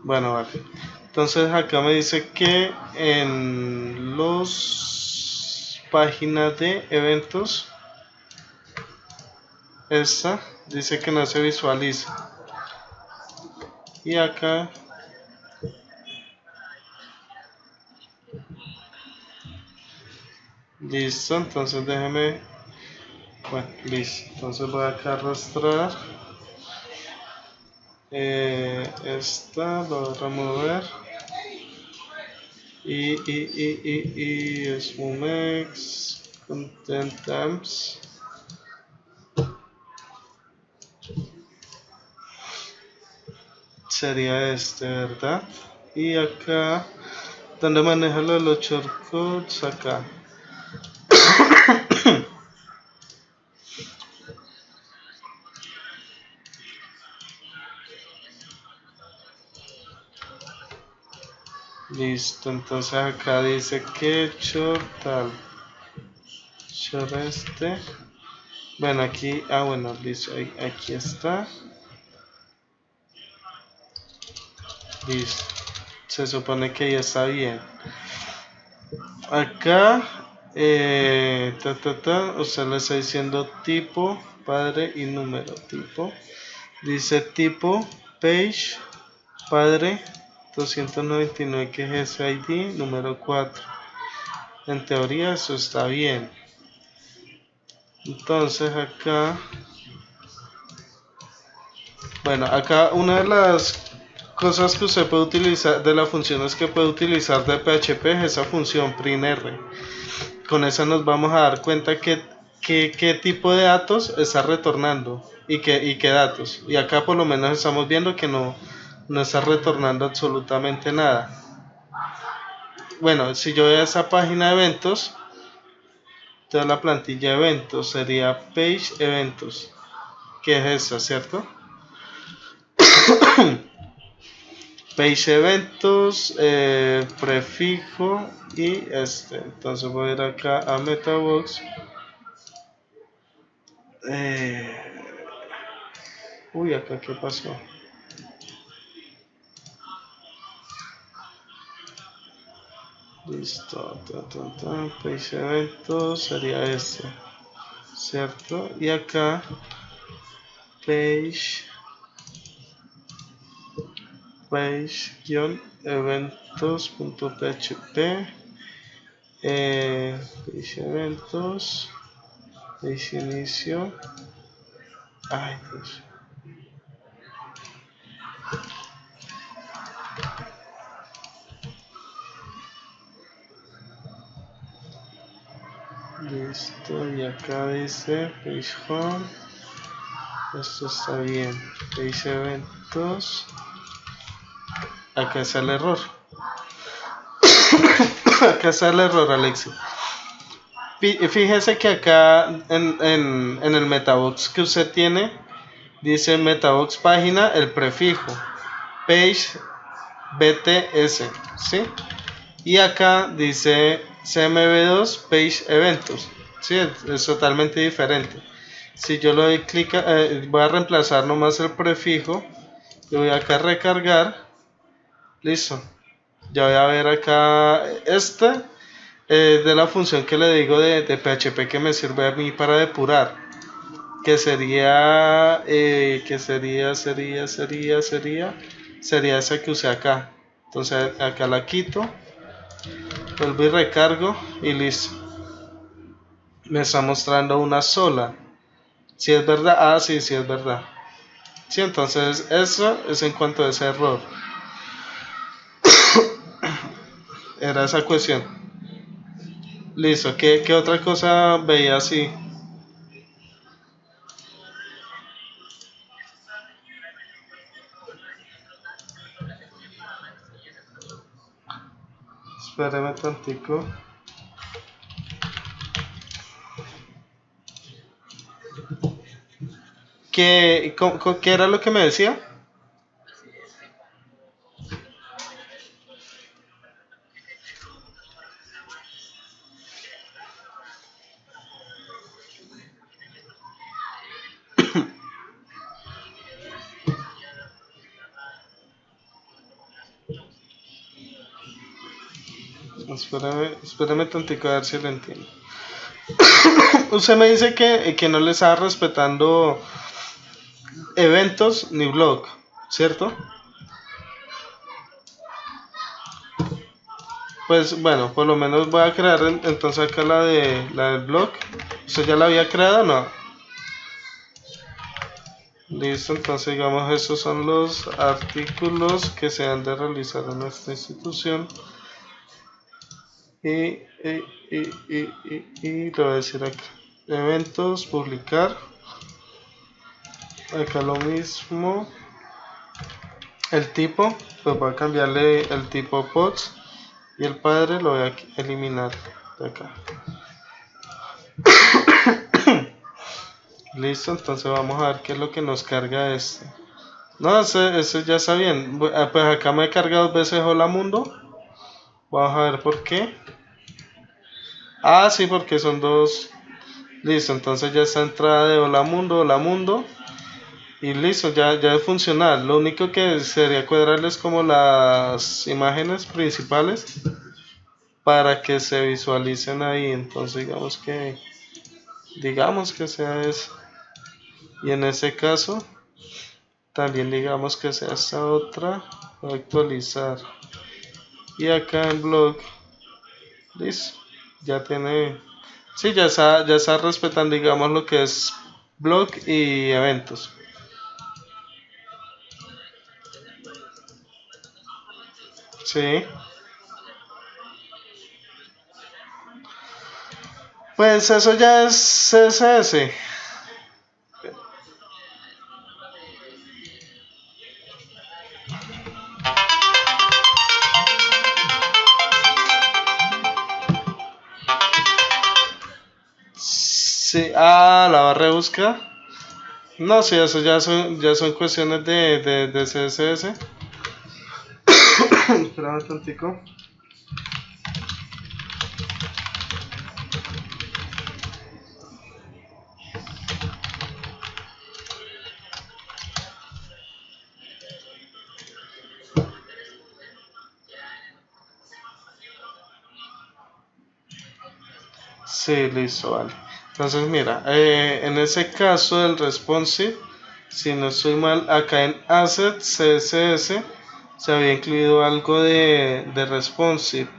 Bueno, vale. Entonces acá me dice que en los páginas de eventos, esta dice que no se visualiza. Y acá listo, entonces déjeme, bueno, listo, entonces voy acá a arrastrar esta, lo voy a remover y Smumex content temps sería este, ¿verdad? Y acá donde maneja lo de los shortcuts, acá. Listo, entonces acá dice que short tal, short este. Bueno, aquí, bueno, listo, aquí está. Listo, se supone que ya está bien. Acá, usted le está diciendo tipo, padre y número, tipo. Dice tipo, page, padre, 299 que es ese ID, número 4. En teoría eso está bien. Entonces acá, bueno, acá una de las cosas que usted puede utilizar, de las funciones que puede utilizar de PHP es esa función printr. Con esa nos vamos a dar cuenta qué tipo de datos está retornando y qué datos. Y acá por lo menos estamos viendo que no está retornando absolutamente nada. Bueno, si yo voy a esa página de eventos, toda la plantilla de eventos sería page eventos, que es esa, ¿cierto? Page eventos, prefijo y este. Entonces voy a ir acá a Metabox. Uy, acá qué pasó. Listo, page eventos sería este, ¿cierto? Y acá page-eventos.php, page eventos, page inicio. Ay, Dios. Listo, y acá dice page home. Esto está bien. Page eventos. Acá está el error. Acá está el error, Alexi. Fíjese que acá en el Metabox que usted tiene, dice Metabox página, el prefijo, page BTS, ¿sí? Y acá dice CMV2 page eventos, ¿sí? Es totalmente diferente. Si yo le doy clic, voy a reemplazar nomás el prefijo, y voy acá a recargar, listo. Ya voy a ver acá de la función que le digo de PHP que me sirve a mí para depurar, que sería sería esa que usé acá. Entonces acá la quito, vuelvo y recargo y listo. Me está mostrando una sola. Si es verdad, sí es verdad. Sí, entonces eso es en cuanto a ese error. Era esa cuestión. Listo, ¿qué otra cosa veía así? Espérame tantico. ¿Qué era lo que me decía? Espérame tantico a ver si lo entiendo. Usted me dice que no le está respetando eventos ni blog, ¿cierto? Pues bueno, por lo menos voy a crear entonces acá la del blog. ¿Usted ya la había creado o no? Listo, entonces digamos estos son los artículos que se han de realizar en esta institución. Y le voy a decir acá, eventos, publicar. Acá lo mismo. El tipo, pues voy a cambiarle el tipo pods. Y el padre lo voy a eliminar de acá. Listo, entonces vamos a ver qué es lo que nos carga este. No, eso ya está bien. Pues acá me carga 2 veces Hola Mundo. Vamos a ver por qué. Ah, sí, porque son 2. Listo, entonces ya está entrada de Hola Mundo. Y listo, ya es funcional. Lo único que sería cuadrarles como las imágenes principales para que se visualicen ahí. Entonces digamos que sea eso. Y en ese caso también digamos que sea esta otra. Voy a actualizar. Y acá en blog. Listo. Ya tiene. Sí, ya está respetando digamos lo que es blog y eventos. Sí. Pues eso ya es CSS. Sí, la barra de búsqueda. No, sí, eso ya son cuestiones de CSS. Espera un tantico. Sí, listo, vale. Entonces, mira, en ese caso del responsive, si no estoy mal, acá en Assets CSS se había incluido algo de responsive,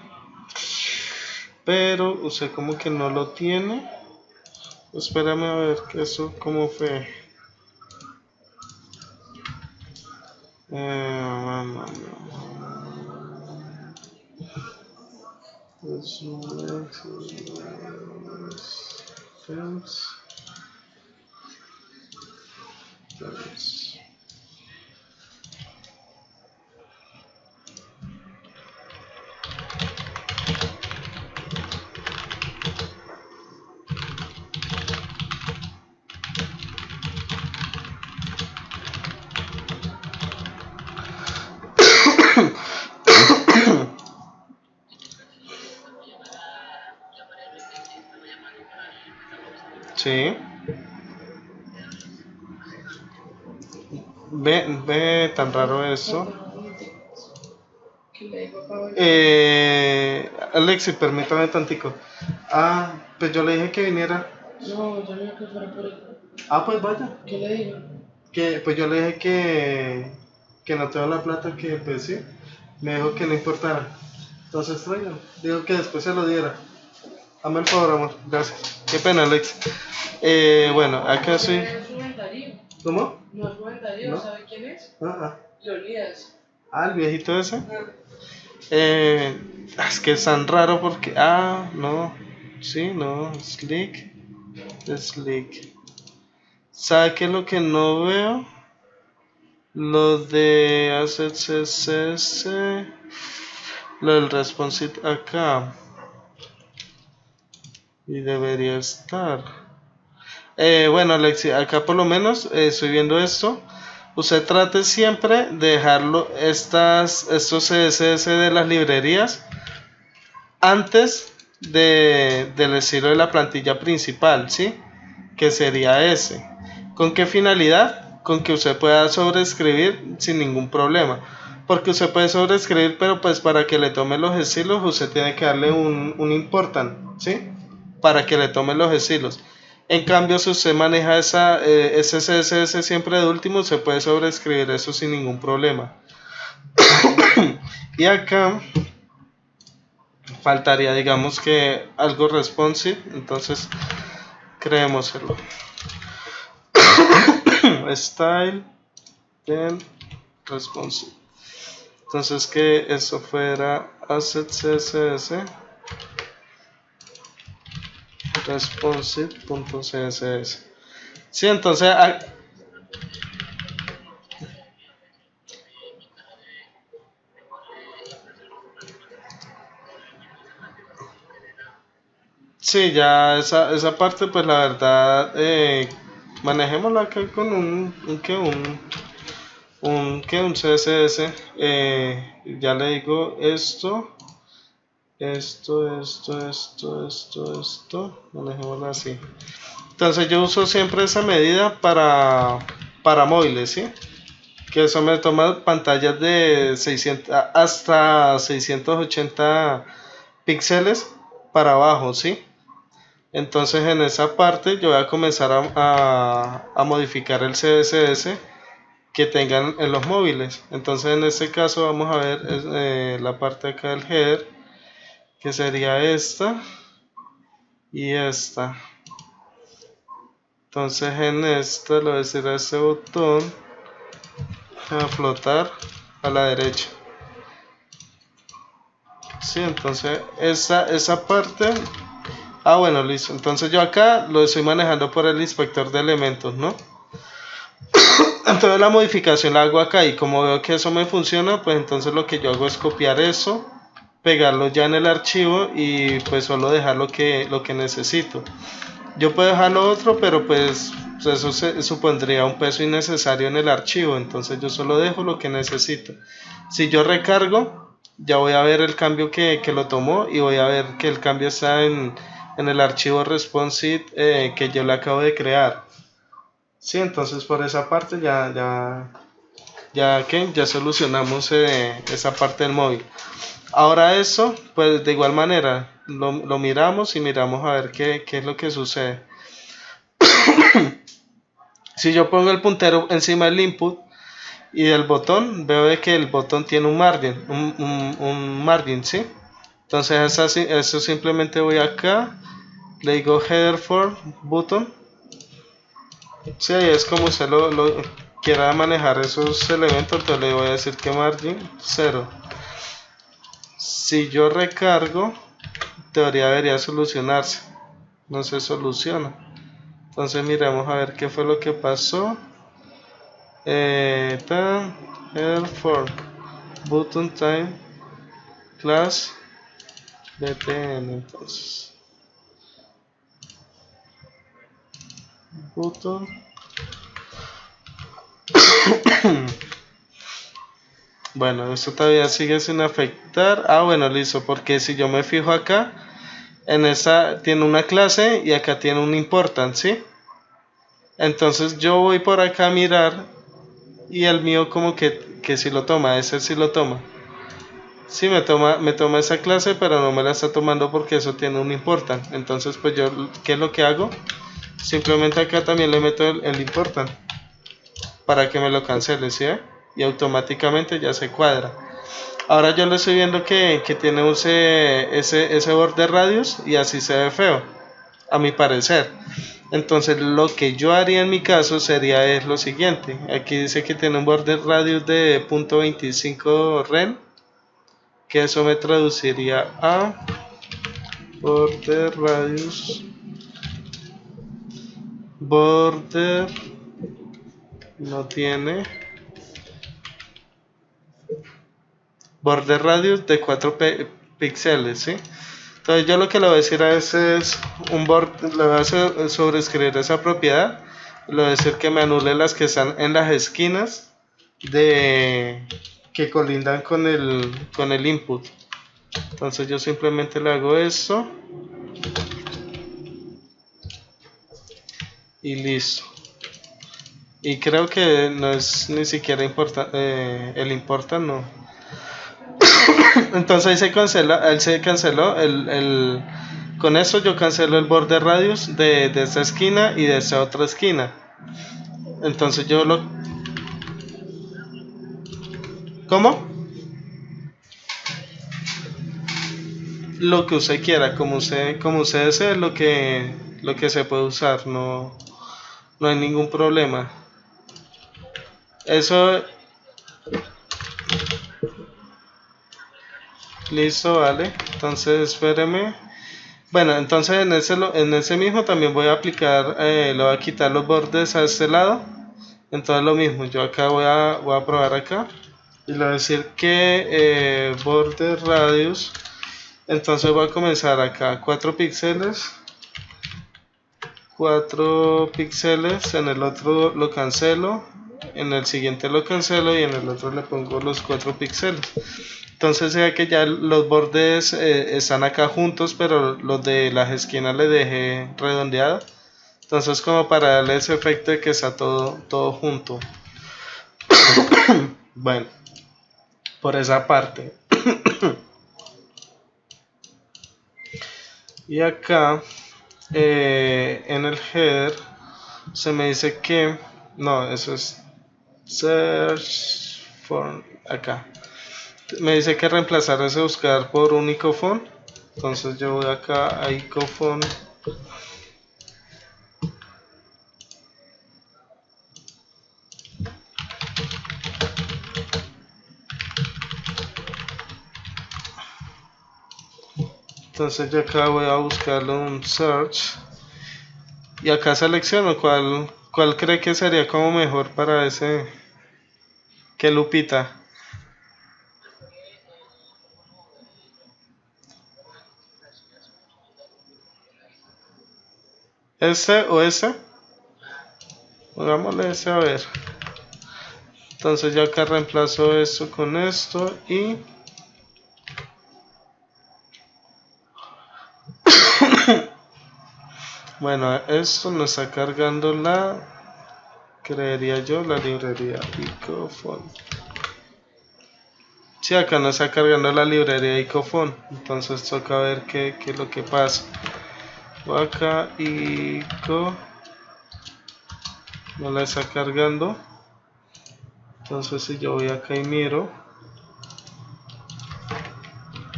pero usted como que no lo tiene. Espérame a ver que eso cómo fue. Sí. Ve tan raro eso. Alexi, permítame tantico. Pues yo le dije que viniera. No, yo le dije que fuera por él. Pues vaya. ¿Qué le digo? Pues yo le dije que no tengo la plata, que pues sí. Me dijo que no importara. Entonces tráigalo. Digo que después se lo diera. Hazme el favor, amor. Gracias. Qué pena, Alex. Bueno, acá sí. No es Rubén Darío. ¿Cómo? No es Rubén Darío, ¿No? ¿sabe quién es? Leonidas. El viejito ese. Ah. Es que es tan raro porque. No. Sí, no. Slick. ¿Sabe qué es lo que no veo? Lo de Assets CSS. Lo del responsive acá. Y debería estar. Bueno, Alexi, acá por lo menos estoy viendo esto. Usted trate siempre de dejarlo estos CSS de las librerías antes del estilo de la plantilla principal, ¿sí? Que sería ese. ¿Con qué finalidad? Con que usted pueda sobreescribir sin ningún problema. Porque usted puede sobreescribir, pero pues para que le tome los estilos, usted tiene que darle un important, ¿sí? Para que le tome los estilos. En cambio, si usted maneja ese CSS siempre de último, se puede sobreescribir eso sin ningún problema. Y acá faltaría, digamos que algo responsive, entonces creémoselo. Style, then responsive. Entonces que eso fuera asset css responsive.css. Sí, entonces sí, ya esa parte, pues la verdad, manejémosla acá con un CSS. Ya le digo esto, manejémoslo así. Entonces yo uso siempre esa medida para móviles, ¿sí? Que eso me toma pantallas de 600 hasta 680 píxeles para abajo, ¿sí? Entonces en esa parte yo voy a comenzar a modificar el CSS que tengan en los móviles. Entonces en este caso vamos a ver la parte acá del header, que sería esta y esta. Entonces en esta le voy a decir a este botón a flotar a la derecha. Sí, entonces esa parte. Bueno, listo. Entonces yo acá lo estoy manejando por el inspector de elementos, ¿no? Entonces la modificación la hago acá y como veo que eso me funciona, pues entonces lo que yo hago es copiar eso, pegarlo ya en el archivo y pues solo dejar lo que necesito. Yo puedo dejar lo otro, pero pues eso supondría un peso innecesario en el archivo, entonces yo solo dejo lo que necesito. Si yo recargo, ya voy a ver el cambio que lo tomó y voy a ver que el cambio está en el archivo responsive que yo le acabo de crear. Sí, entonces por esa parte ya solucionamos esa parte del móvil. Ahora eso, pues de igual manera lo miramos y miramos a ver qué es lo que sucede. Si yo pongo el puntero encima del input y del botón, veo de que el botón tiene un margin, ¿sí? Entonces eso simplemente voy acá, le digo header for button. Sí, es como usted lo quiera manejar esos elementos, entonces le voy a decir que margin 0. Si yo recargo, teoría debería solucionarse. No se soluciona. Entonces miremos a ver qué fue lo que pasó. Header for button time class btn. Entonces button bueno, esto todavía sigue sin afectar. Bueno, listo, porque si yo me fijo acá, en esta tiene una clase y acá tiene un important, ¿sí? Entonces yo voy por acá a mirar y el mío como que si lo toma, ese sí lo toma. Sí, me toma esa clase, pero no me la está tomando porque eso tiene un important. Entonces pues yo, ¿qué es lo que hago? Simplemente acá también le meto el important para que me lo cancele, ¿sí? Y automáticamente ya se cuadra. Ahora yo le estoy viendo que tiene ese border radius y así se ve feo, a mi parecer. Entonces lo que yo haría en mi caso sería lo siguiente. Aquí dice que tiene un border radius de 0.25 ren, que eso me traduciría a border radius no tiene border radius de 4 píxeles, ¿sí? Entonces yo lo que le voy a decir a ese es le voy a sobreescribir esa propiedad, le voy a decir que me anule las que están en las esquinas que colindan con el input. Entonces yo simplemente le hago eso y listo. Y creo que no es ni siquiera el importa no. Entonces ahí se cancela, él se canceló con eso yo cancelo el border radius de esta esquina y de esta otra esquina. Entonces yo lo... ¿Cómo? Lo que usted quiera, como usted desee, lo que se puede usar, no, no hay ningún problema. Eso, listo, vale. Entonces, espéreme. Bueno, entonces en ese mismo también voy a aplicar, le voy a quitar los bordes a este lado. Entonces lo mismo, yo acá voy a probar acá. Y le voy a decir que border radius. Entonces voy a comenzar acá 4 píxeles. 4 píxeles, en el otro lo cancelo, en el siguiente lo cancelo y en el otro le pongo los 4 píxeles. Entonces vea que ya los bordes están acá juntos, pero los de las esquinas les dejé redondeado. Entonces como para darle ese efecto de que está todo junto. Bueno, por esa parte. Y acá en el header se me dice que no, eso es search for acá. Me dice que reemplazar ese buscar por un icofont. Entonces yo voy acá a icofont. Entonces yo acá voy a buscarle un search. Y acá selecciono cuál cree que sería como mejor para ese. ¿Qué lupita? ¿Ese o ese? Pongámosle ese a ver. Entonces yo acá reemplazo esto con esto y bueno, esto nos está cargando creería yo, la librería icofont. Sí, acá nos está cargando la librería icofont. Entonces toca ver qué es lo que pasa. Voy acá no la está cargando. Entonces si yo voy acá y miro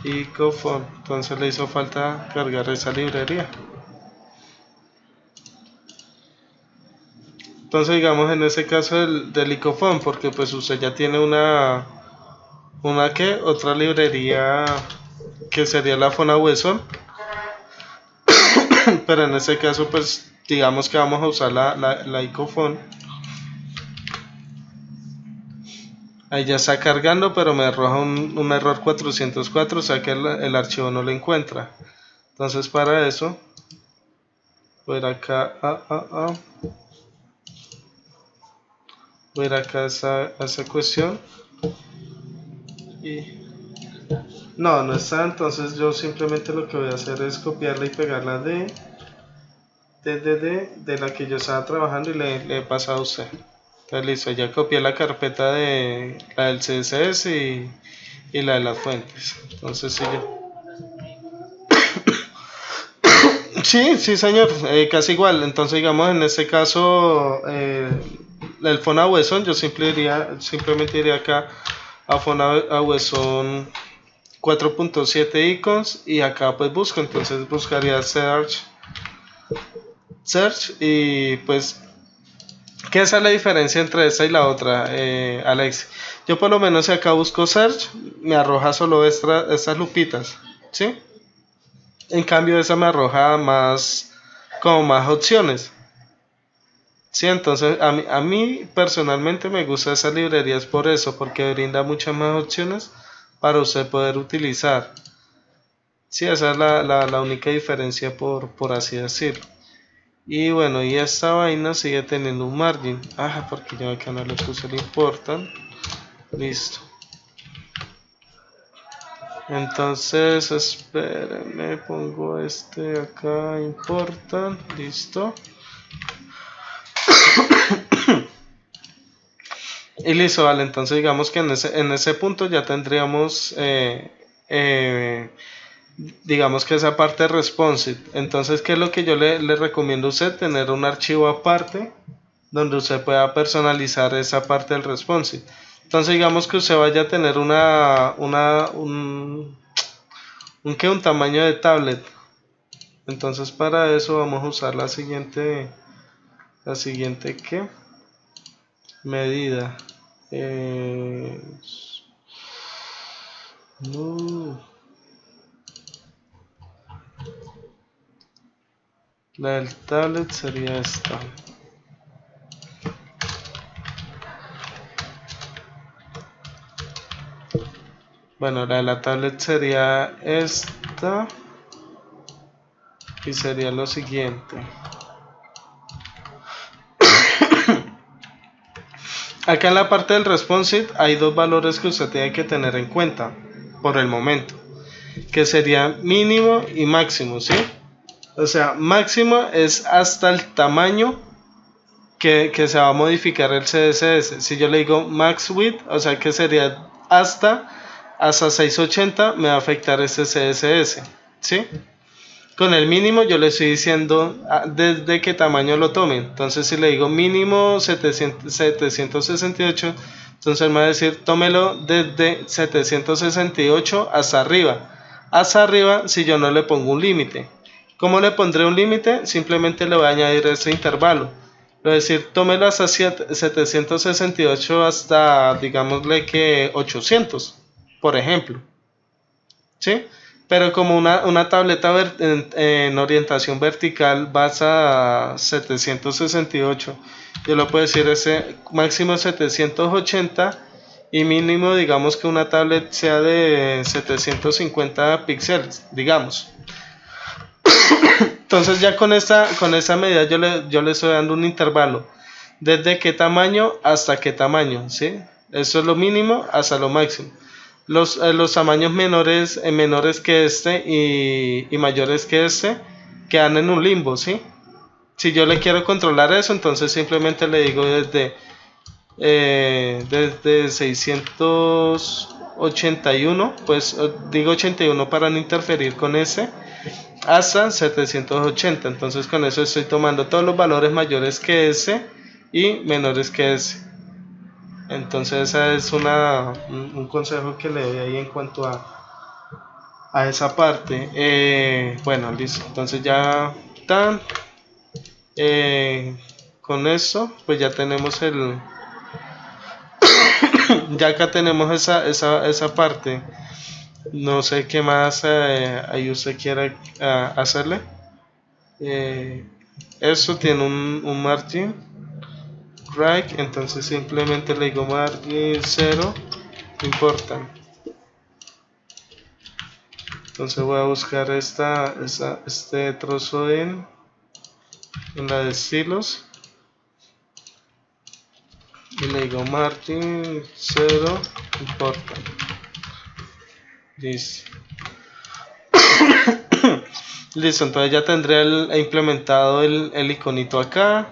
icofont, entonces le hizo falta cargar esa librería. Entonces digamos en ese caso del icofont, porque pues usted ya tiene otra librería que sería la FonaWSON. Pero en ese caso pues digamos que vamos a usar la icofont. Ahí ya está cargando, pero me arroja un error 404, o sea que el archivo no lo encuentra. Entonces para eso voy a ir acá voy a ir acá a esa cuestión y no está. Entonces yo simplemente lo que voy a hacer es copiarla y pegarla de la que yo estaba trabajando y le he pasado a usted. Entonces listo, ya copié la carpeta de la del CSS y la de las fuentes. Entonces sí, sí señor, casi igual. Entonces digamos en este caso el FonaWSON, yo simplemente iría acá a FonaWSON 4.7 icons y acá pues busco. Entonces buscaría search y pues ¿qué es la diferencia entre esta y la otra, Alex? Yo por lo menos si acá busco search me arroja solo estas lupitas, ¿sí? En cambio esa me arroja como más opciones. Sí, entonces a mí personalmente me gustan esas librerías por eso, porque brinda muchas más opciones para usted poder utilizar. Sí, esa es la única diferencia por así decirlo. Y bueno, y esta vaina sigue teniendo un margin. Porque yo acá no le puse el important. Listo. Entonces, espérenme, pongo este acá, important. Listo. Y listo, vale, entonces digamos que en ese punto ya tendríamos, digamos que esa parte responsive. Entonces, ¿qué es lo que yo le recomiendo a usted? Tener un archivo aparte donde usted pueda personalizar esa parte del responsive. Entonces, digamos que usted vaya a tener un tamaño de tablet. Entonces, para eso vamos a usar la siguiente ¿qué? Medida. No. La del tablet sería esta. Bueno, la de la tablet sería esta. Y sería lo siguiente. Acá en la parte del responsive hay dos valores que usted tiene que tener en cuenta por el momento, que serían mínimo y máximo, ¿sí? O sea, máximo es hasta el tamaño que se va a modificar el CSS. Si yo le digo max width, o sea que sería hasta 680, me va a afectar ese CSS, ¿sí? Con el mínimo yo le estoy diciendo desde qué tamaño lo tome. Entonces si le digo mínimo 768, entonces me va a decir tómelo desde 768 hasta arriba. Hasta arriba si yo no le pongo un límite. ¿Cómo le pondré un límite? Simplemente le voy a añadir ese intervalo. Le voy a decir tómelo hasta 768 hasta digámosle que 800, por ejemplo. ¿Sí? Pero como una tableta en orientación vertical vas a 768, yo lo puedo decir ese máximo 780 y mínimo digamos que una tablet sea de 750 píxeles, digamos. Entonces ya con esa medida yo le estoy dando un intervalo. ¿Desde qué tamaño hasta qué tamaño? ¿Sí? Eso es lo mínimo hasta lo máximo. Los tamaños menores que este y mayores que este quedan en un limbo, ¿sí? Si yo le quiero controlar eso, entonces simplemente le digo desde 681, pues digo 81 para no interferir con ese, hasta 780. Entonces con eso estoy tomando todos los valores mayores que ese y menores que ese. Entonces ese es un consejo que le doy ahí en cuanto a esa parte. Bueno, listo. Entonces ya está. Con eso pues ya tenemos ya acá tenemos esa parte. No sé qué más ahí usted quiera hacerle. Eso tiene un margin right, entonces simplemente le digo margin 0 important. Entonces voy a buscar este trozo en la de estilos y le digo margin 0 important. Listo. Listo, entonces ya tendré implementado el iconito acá.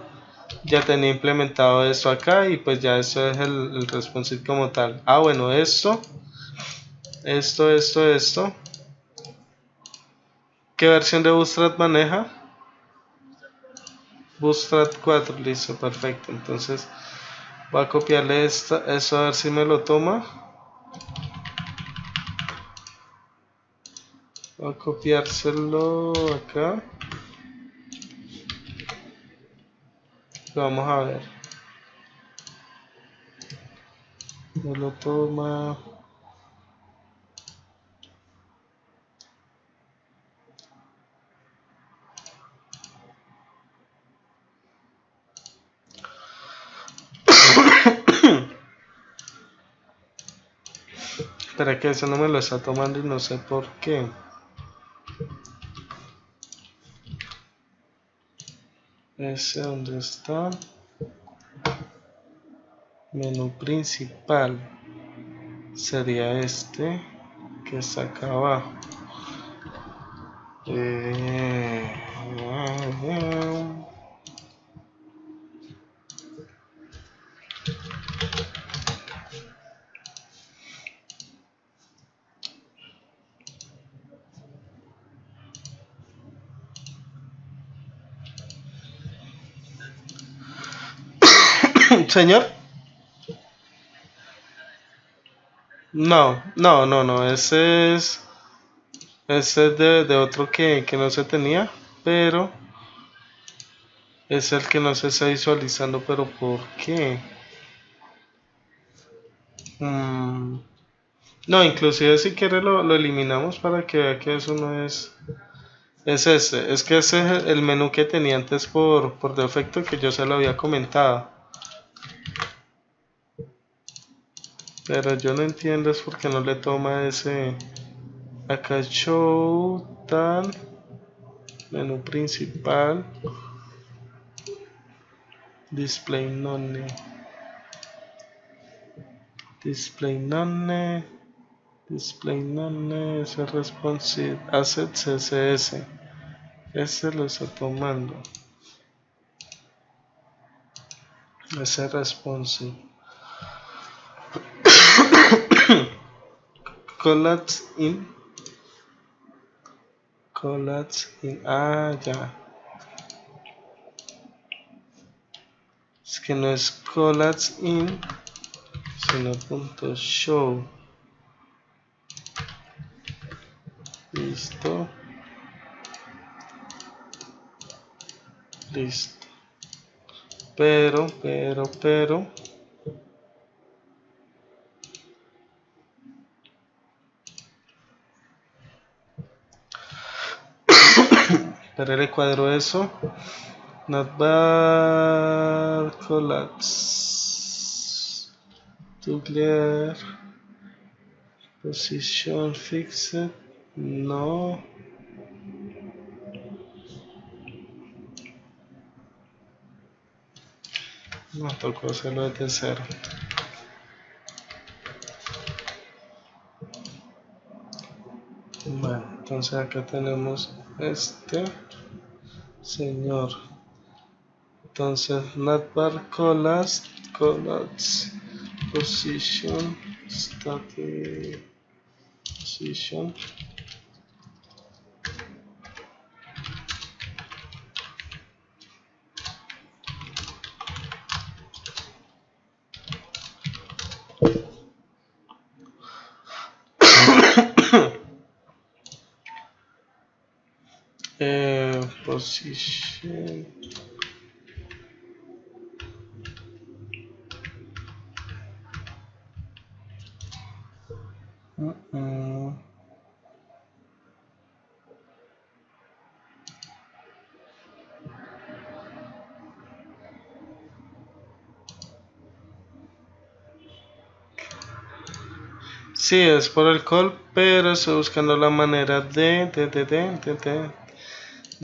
Ya tenía implementado esto acá y pues ya eso es el responsive como tal. Bueno, esto. ¿Qué versión de Bootstrap maneja? Bootstrap 4, listo, perfecto. Entonces voy a copiarle eso a ver si me lo toma. Voy a copiárselo acá. Vamos a ver. Me lo toma. Espera que eso no me lo está tomando y no sé por qué. Ese donde está. Menú principal. Sería este que está acá abajo. Señor. No, ese es de otro que no se tenía, pero es el que no se está visualizando, pero ¿por qué? Mm, no, inclusive si quiere lo eliminamos para que vea que eso no es este, es que ese es el menú que tenía antes por defecto que yo se lo había comentado, pero yo no entiendo es porque no le toma ese acá show tan menú principal. Display none. Display none. Display none. Es responsive. Asset CSS. Ese lo está tomando. Ese responsive. Collapse in. Collapse in. Ah, ya. Es que no es collapse in, sino punto show. Listo. Listo. Pero. Pero le cuadro eso. Navbar collapse. To clear. Position fixed. No. No tocó hacerlo desde cero. Bueno, entonces acá tenemos este señor. Entonces, navbar collapse. Position. Static. Position. Position. Sí, es por el call, pero estoy buscando la manera de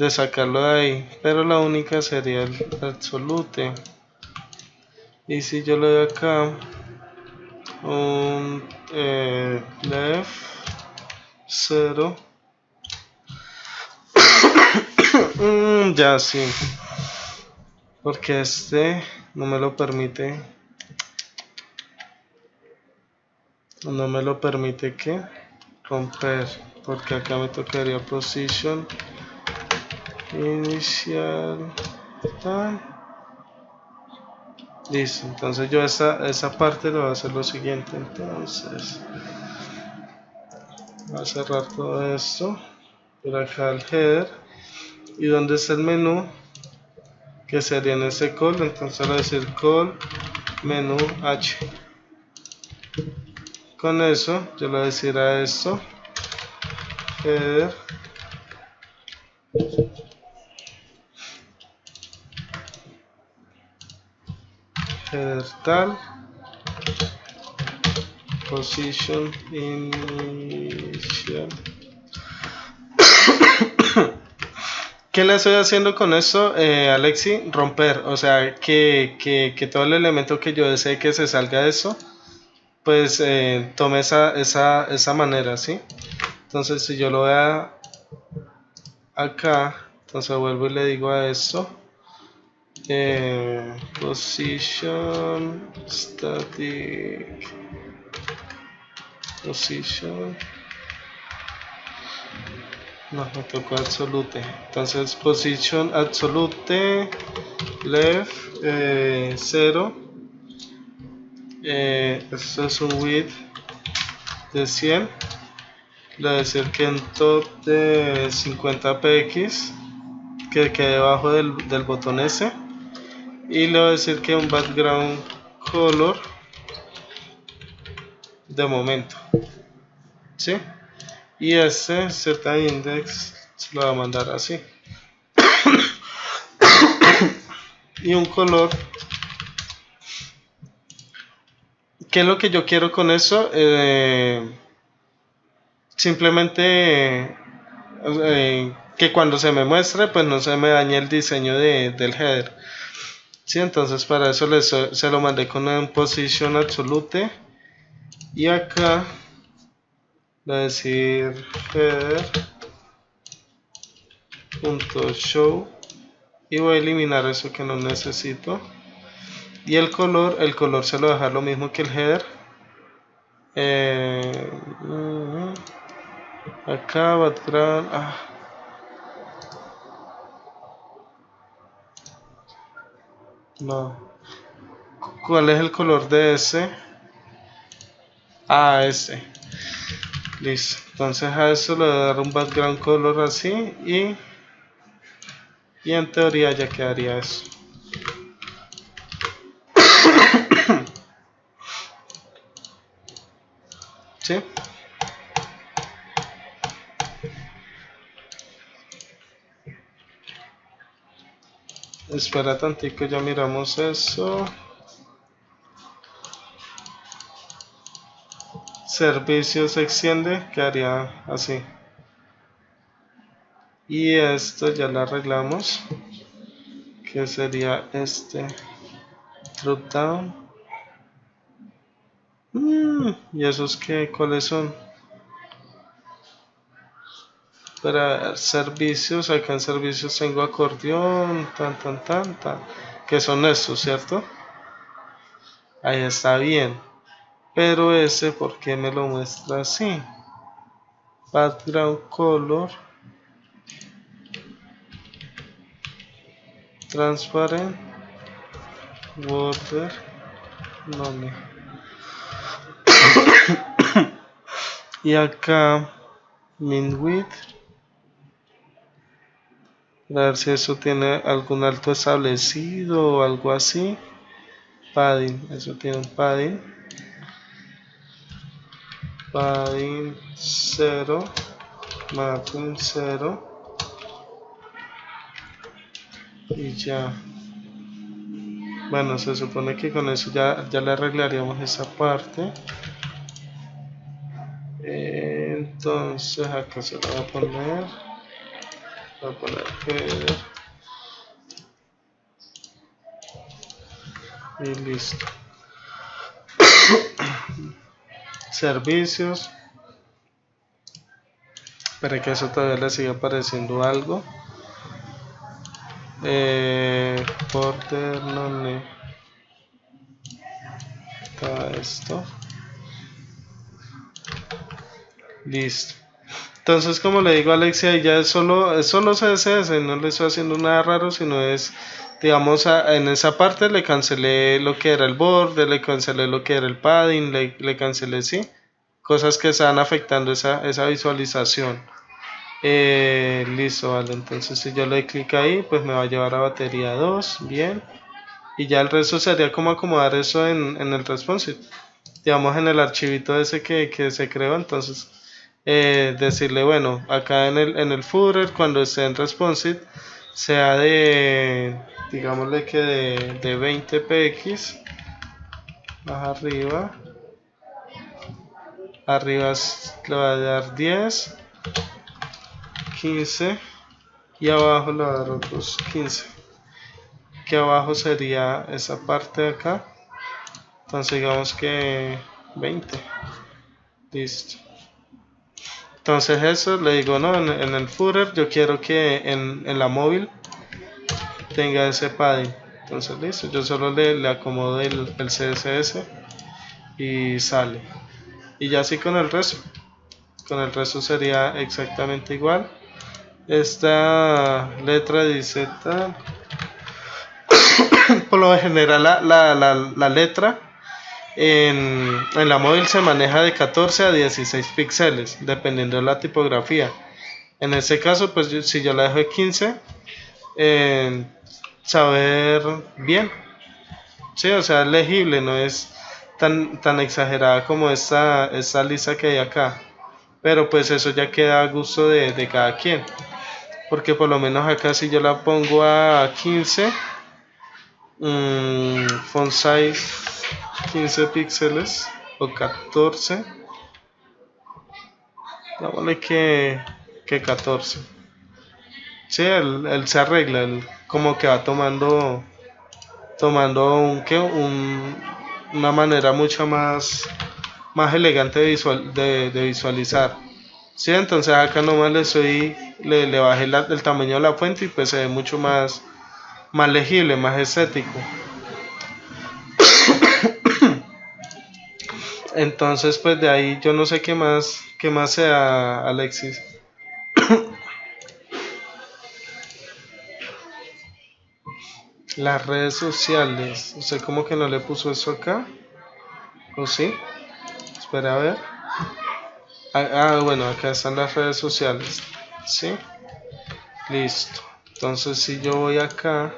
sacarlo de ahí. Pero la única sería el absolute. Y si yo le doy acá un left 0, ya sí, porque este no me lo permite. No me lo permite que romper, porque acá me tocaría position inicial. Listo, entonces yo esa parte lo voy a hacer lo siguiente. Entonces voy a cerrar todo esto por acá el header y donde está el menú que sería en ese call, entonces voy a decir call menú h. Con eso yo le voy a decir a esto header tal position initial. ¿Qué le estoy haciendo con esto, Alexi? Romper, o sea, que todo el elemento que yo desee que se salga de eso, pues tome esa manera, ¿sí? Entonces si yo lo veo acá, entonces vuelvo y le digo a esto position static position, no, me tocó absolute, entonces position absolute left 0 Esto es un width de 100. Le voy a decir que en top de 50 px que quede debajo del botón S, y le voy a decir que un background color de momento, ¿sí? Y este z index se lo va a mandar así. Y un color. ¿Qué es lo que yo quiero con eso? Simplemente que cuando se me muestre, pues no se me dañe el diseño del header. Sí, entonces para eso se lo mandé con un position absolute. Y acá voy a decir header.show. Y voy a eliminar eso que no necesito. Y el color se lo voy a dejar lo mismo que el header. Acá background. No. ¿Cuál es el color de ese? Ese. Listo. Entonces a eso le voy a dar un background color así. Y en teoría ya quedaría eso. ¿Sí? Espera tantico, ya miramos eso. Servicio se extiende, quedaría así. Y esto ya lo arreglamos, que sería este drop down. ¿Y esos qué? ¿Cuáles son? Para servicios, acá en servicios tengo acordeón, tan, que son estos, ¿cierto? Ahí está bien. Pero ese, ¿por qué me lo muestra así? Background color transparent border none. Y acá min width, a ver si eso tiene algún alto establecido o algo así. Padding, eso tiene un padding 0, margin 0, y ya. Bueno, se supone que con eso ya le arreglaríamos esa parte. Entonces acá se lo voy a poner header y listo. Servicios, para que eso todavía le siga apareciendo algo. Border none, está esto. Listo. Entonces, como le digo a Alexia, ya es solo CSS, no le estoy haciendo nada raro, sino es, digamos, en esa parte le cancelé lo que era el border, le cancelé lo que era el padding, le cancelé, sí, cosas que están afectando esa visualización. Listo, vale, entonces si yo le doy clic ahí, pues me va a llevar a batería 2, bien, y ya el resto sería como acomodar eso en el responsive, digamos en el archivito ese que se creó. Entonces decirle, bueno, acá en el footer, cuando esté en responsive, sea de, digámosle que de 20 px, más arriba le va a dar 10, 15, y abajo le va a dar otros 15, que abajo sería esa parte de acá. Entonces digamos que 20. Listo. Entonces eso le digo, no, en el footer yo quiero que en la móvil tenga ese padding. Entonces listo, yo solo le acomodo el CSS y sale. Y ya así con el resto. Con el resto sería exactamente igual. Esta letra dice tal. Por lo general la letra En la móvil se maneja de 14 a 16 píxeles, dependiendo de la tipografía. En este caso, pues si yo la dejo de 15, saber bien, sí, o sea, legible, no es tan exagerada como esta lista que hay acá. Pero pues eso ya queda a gusto de cada quien. Porque por lo menos acá si yo la pongo a 15, font size 15 píxeles o 14, digámosle que 14. Sí, él se arregla, él como que va tomando una manera mucho más elegante de visualizar. Sí, entonces acá nomás le bajé el tamaño de la fuente y pues se ve mucho más legible, más estético. Entonces pues de ahí yo no sé qué más sea, Alexis. Las redes sociales, ¿usted como que no le puso eso acá? ¿O sí? Espera a ver. Bueno, acá están las redes sociales. ¿Sí? Listo. Entonces si yo voy acá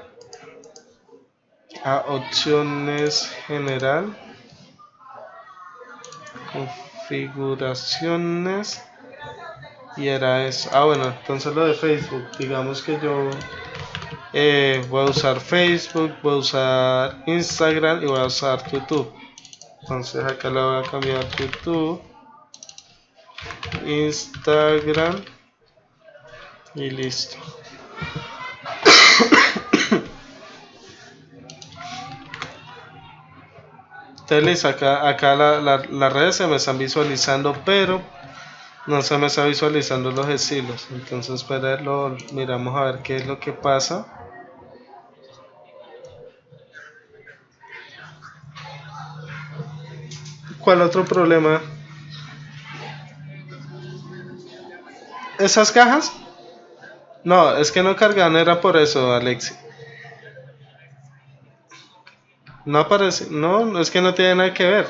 a opciones general, configuraciones, y era eso. Bueno, entonces lo de Facebook, digamos que yo voy a usar Facebook, voy a usar Instagram y voy a usar YouTube. Entonces acá le voy a cambiar YouTube, Instagram y listo. Entonces acá las redes se me están visualizando, pero no se me está visualizando los estilos. Entonces espera, miramos a ver qué es lo que pasa. ¿Cuál otro problema? ¿Esas cajas? No, es que no cargaban, era por eso, Alexi. No aparece, no, es que no tiene nada que ver.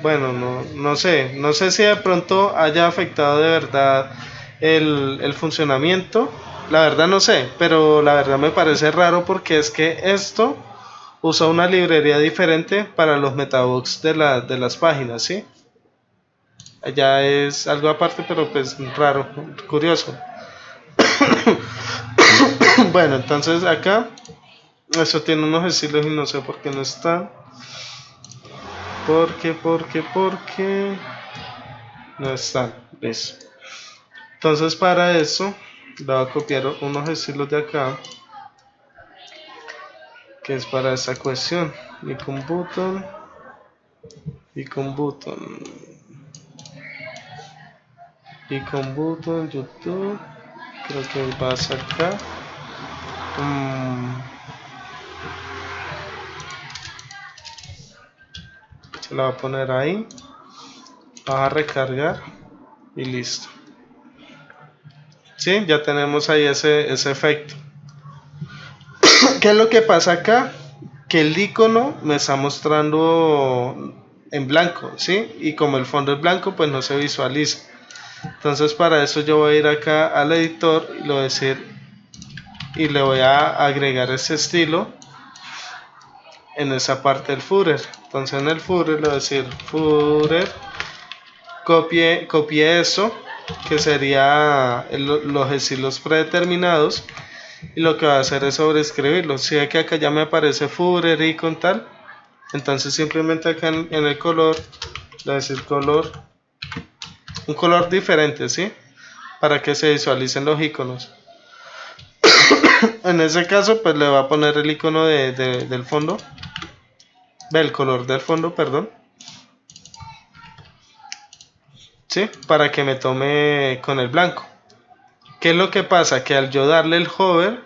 Bueno, no sé si de pronto haya afectado de verdad el funcionamiento. La verdad no sé, pero la verdad me parece raro porque es que esto usa una librería diferente para los metabox de las páginas, ¿sí? Ya es algo aparte, pero pues raro, curioso. Bueno, entonces acá eso tiene unos estilos y no sé por qué no está. ¿Por qué no están? Listo. Entonces para eso le voy a copiar unos estilos de acá, que es para esta cuestión. Icon button, YouTube. Creo que va a sacar. Se la va a poner ahí. Vamos a recargar y listo. Sí, ya tenemos ahí ese efecto. ¿Qué es lo que pasa acá? Que el icono me está mostrando en blanco, ¿sí? Y como el fondo es blanco, pues no se visualiza. Entonces para eso yo voy a ir acá al editor y le voy a decir, y le voy a agregar ese estilo en esa parte del footer. Entonces en el footer le voy a decir footer, copie eso, que sería los estilos predeterminados, y lo que va a hacer es sobreescribirlo. Si ve que acá ya me aparece footer y con tal, entonces simplemente acá en el color le voy a decir color, un color diferente, ¿sí? Para que se visualicen los iconos. En ese caso pues le va a poner el icono del fondo, el color del fondo, perdón, ¿sí? Para que me tome con el blanco. ¿Qué es lo que pasa? Que al yo darle el hover,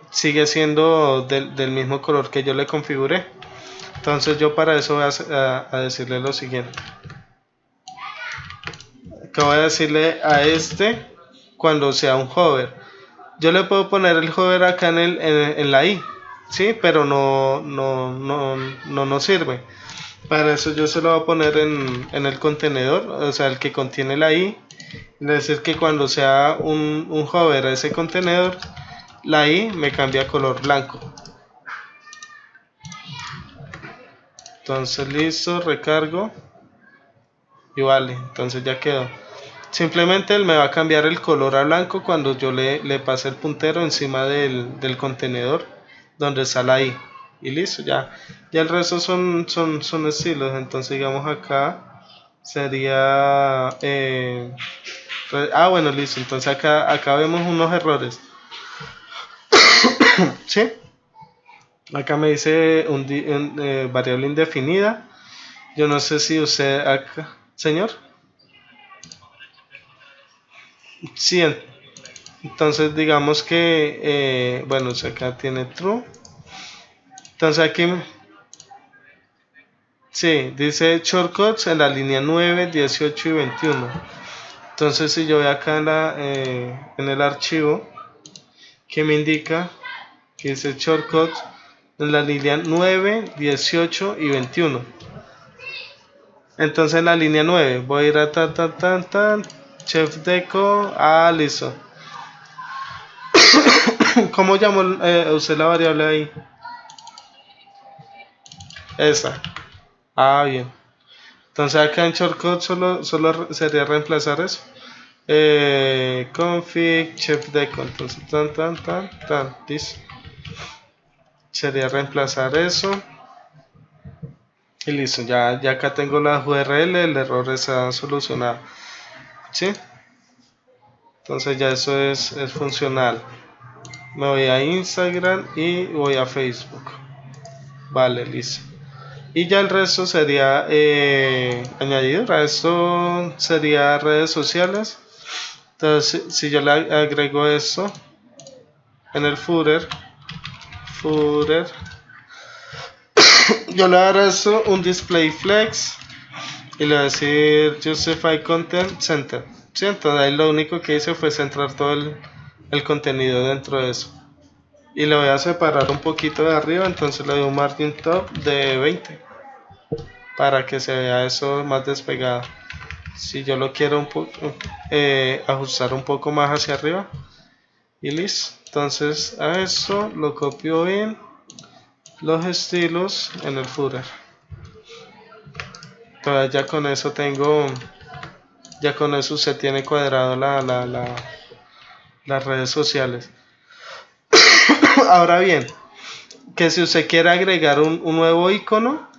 sigue siendo del mismo color que yo le configuré. Entonces yo para eso voy a decirle lo siguiente. Que voy a decirle a este cuando sea un hover. Yo le puedo poner el hover acá en la i, ¿sí? Pero no nos sirve. Para eso yo se lo voy a poner en el contenedor, o sea, el que contiene la i. Es decir, que cuando sea un hover a ese contenedor, la i me cambia a color blanco. Entonces listo, recargo y vale, entonces ya quedó. Simplemente él me va a cambiar el color a blanco cuando yo le pase el puntero encima del contenedor donde está la i. Y listo, ya el resto son estilos. Entonces digamos acá sería bueno, listo. Entonces acá vemos unos errores. ¿Sí? Acá me dice variable indefinida. Yo no sé si usted acá, señor. Sí, entonces digamos que bueno, acá tiene true. Entonces aquí sí, dice shortcuts en la línea 9, 18 y 21. Entonces si yo voy acá en el archivo que me indica que dice shortcuts en la línea 9, 18 y 21. Entonces en la línea 9 voy a ir a chef deco, listo. ¿Cómo llamó usted la variable ahí? Esa. Bien. Entonces acá en shortcut solo sería reemplazar eso. Config chef deco. Entonces listo. Sería reemplazar eso. Y listo, ya acá tengo la URL, el error está solucionado. ¿Sí? Entonces ya eso es funcional. Me voy a Instagram y voy a Facebook. Vale, listo. Y ya el resto sería añadido. El resto sería redes sociales. Entonces si yo le agrego esto en el footer, yo le daré esto un display flex y le voy a decir justify content center. ¿Sí? Entonces ahí lo único que hice fue centrar todo el contenido dentro de eso. Y le voy a separar un poquito de arriba, entonces le doy un margin top de 20 para que se vea eso más despegado. Si yo lo quiero ajustar un poco más hacia arriba y listo. Entonces a eso lo copio bien, los estilos en el footer. Entonces ya con eso se tiene cuadrado las redes sociales. Ahora bien, que si usted quiere agregar un nuevo icono,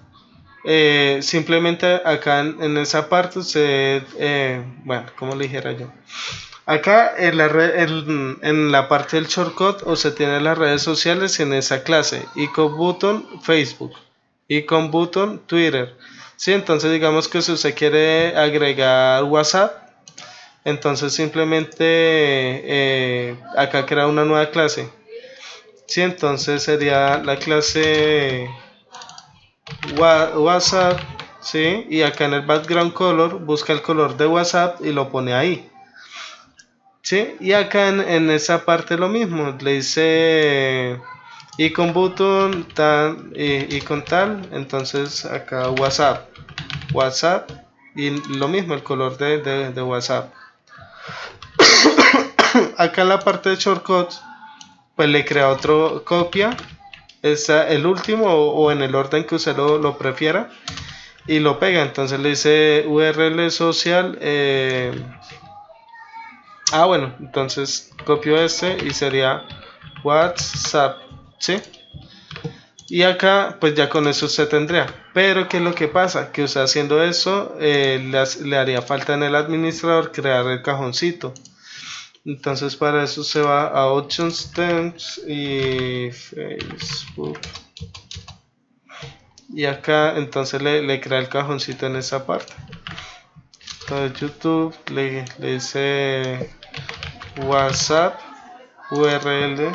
simplemente acá en esa parte usted, bueno, como le dijera yo, acá en la parte del shortcut usted tiene las redes sociales en esa clase, icon button Facebook, icon button Twitter. Sí, entonces digamos que si usted quiere agregar WhatsApp, entonces simplemente acá crea una nueva clase. Sí, entonces sería la clase WhatsApp, ¿sí? Y acá en el background color busca el color de WhatsApp y lo pone ahí, ¿sí? Y acá en esa parte lo mismo, le dice icon button tal y con tal, entonces acá WhatsApp y lo mismo el color de WhatsApp. Acá en la parte de shortcuts pues le crea otro copia, el último o en el orden que usted lo prefiera y lo pega. Entonces le dice URL social, bueno, entonces copio este y sería WhatsApp, ¿sí? Y acá pues ya con eso usted tendría. Pero ¿qué es lo que pasa? Que usted haciendo eso le haría falta en el administrador crear el cajoncito. Entonces para eso se va a Options, Temps y Facebook. Y acá entonces le crea el cajoncito en esa parte. Entonces YouTube le dice WhatsApp, URL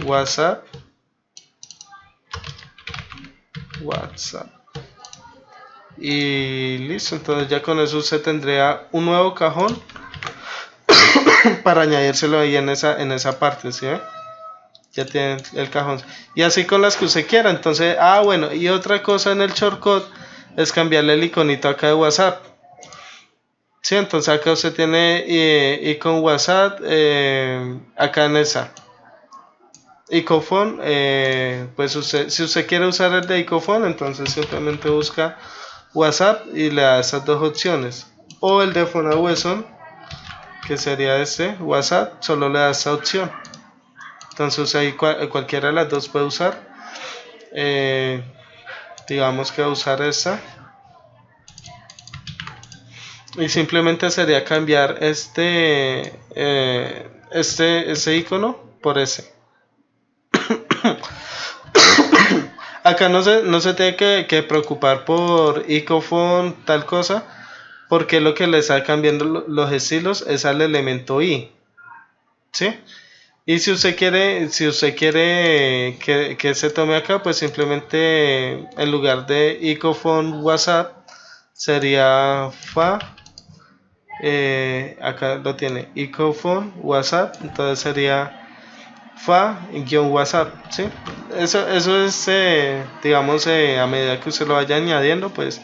WhatsApp. Y listo, entonces ya con eso usted tendría un nuevo cajón para añadírselo ahí en esa parte, ¿sí ve? Ya tiene el cajón. Y así con las que usted quiera. Entonces, bueno, y otra cosa en el shortcut es cambiarle el iconito acá de WhatsApp. Sí, entonces acá usted tiene icon WhatsApp, acá en esa. Icophone, pues si usted quiere usar el de Icophone, entonces simplemente busca WhatsApp y le da esas dos opciones. O el de Phone-a-Wesson, que sería este, WhatsApp, solo le da esa opción. Entonces ahí cualquiera de las dos puede usar. Digamos que va a usar esta. Y simplemente sería cambiar este icono por ese. Acá no se tiene que preocupar por Icophone, tal cosa, porque lo que le está cambiando los estilos es al elemento I. ¿Sí? Y si usted quiere que se tome acá, pues simplemente en lugar de Icophone WhatsApp sería fa. Acá lo tiene, Icophone WhatsApp, entonces sería fa-WhatsApp, ¿sí? Eso es, digamos, a medida que usted lo vaya añadiendo, pues,